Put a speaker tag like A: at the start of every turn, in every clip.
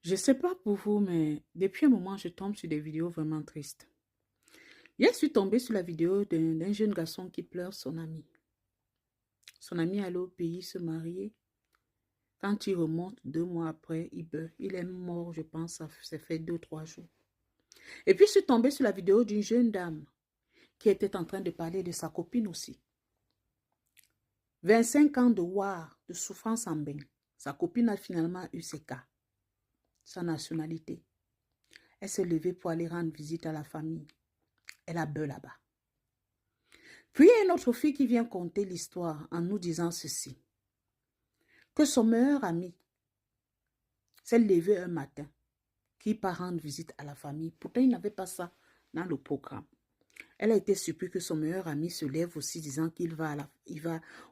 A: Je ne sais pas pour vous, mais depuis un moment, je tombe sur des vidéos vraiment tristes. Hier, je suis tombée sur la vidéo d'un jeune garçon qui pleure son ami. Son ami allait au pays se marier. Quand il remonte 2 mois après, il meurt. Il est mort, je pense, ça fait 2, 3 jours. Et puis, je suis tombée sur la vidéo d'une jeune dame qui était en train de parler de sa copine aussi. 25 ans de war, de souffrance en bain. Sa copine a finalement eu ses cas, sa nationalité. Elle s'est levée pour aller rendre visite à la famille. Elle a beurre là-bas. Puis il y a une autre fille qui vient conter l'histoire en nous disant ceci. Que son meilleur ami s'est levé un matin, qui part rendre visite à la famille. Pourtant, il n'avait pas ça dans le programme. Elle a été surprise que son meilleur ami se lève aussi disant qu'il va,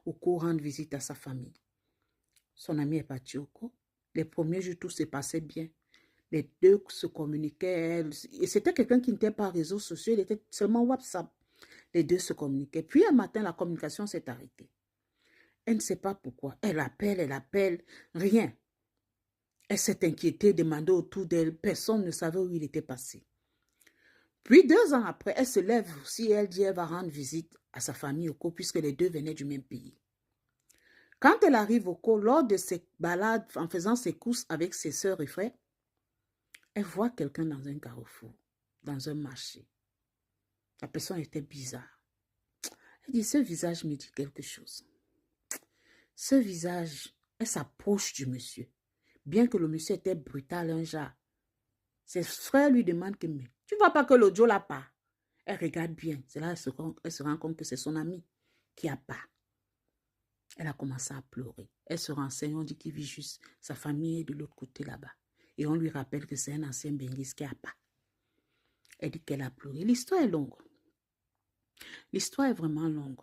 A: au cours rendre visite à sa famille. Son ami est parti au cours. Les premiers jours, tout se passait bien. Les deux se communiquaient. Et c'était quelqu'un qui n'était pas réseaux sociaux, il était seulement WhatsApp. Les deux se communiquaient. Puis un matin, la communication s'est arrêtée. Elle ne sait pas pourquoi. Elle appelle, rien. Elle s'est inquiétée, demandait autour d'elle. Personne ne savait où il était passé. Puis 2 ans après, elle se lève aussi. Elle dit qu'elle va rendre visite à sa famille au cours, puisque les deux venaient du même pays. Quand elle arrive au cours, lors de ses balades, en faisant ses courses avec ses sœurs et frères, elle voit quelqu'un dans un carrefour, dans un marché. La personne était bizarre. Elle dit, ce visage me dit quelque chose. Ce visage, elle s'approche du monsieur. Bien que le monsieur était brutal un genre. Ses frères lui demandent que, mais tu ne vois pas que le Joe l'a pas. Elle regarde bien. C'est là elle se rend compte que c'est son ami qui a pas. Elle a commencé à pleurer. Elle se renseigne, on dit qu'il vit juste. Sa famille est de l'autre côté là-bas. Et on lui rappelle que c'est un ancien benguiste qui a pas. Elle dit qu'elle a pleuré. L'histoire est longue. L'histoire est vraiment longue.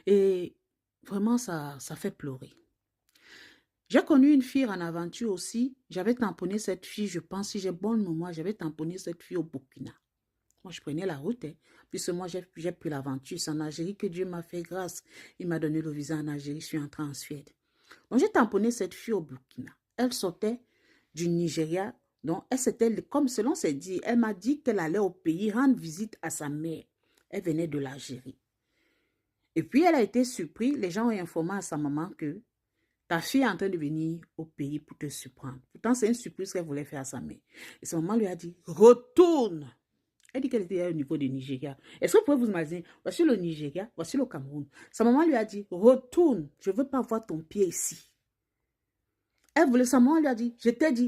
A: Et vraiment, ça fait pleurer. J'ai connu une fille en aventure aussi. J'avais tamponné cette fille, je pense, si j'ai bon mémoire, j'avais tamponné cette fille au Burkina. Moi, je prenais la route, puisque moi, j'ai pris l'aventure. C'est en Algérie que Dieu m'a fait grâce. Il m'a donné le visa en Algérie, je suis entrée en Suède. Donc, j'ai tamponné cette fille au Burkina. Elle sortait du Nigeria. Donc, elle s'était, comme selon ses dires, elle m'a dit qu'elle allait au pays rendre visite à sa mère. Elle venait de l'Algérie. Et puis, elle a été surprise. Les gens ont informé à sa maman que ta fille est en train de venir au pays pour te surprendre. Pourtant, c'est une surprise qu'elle voulait faire à sa mère. Et sa maman lui a dit, retourne. Elle dit qu'elle était au niveau du Nigeria. Est-ce que vous pouvez vous imaginer, voici le Nigeria, voici le Cameroun. Sa maman lui a dit, retourne, je ne veux pas voir ton pied ici. Sa maman lui a dit, je t'ai dit,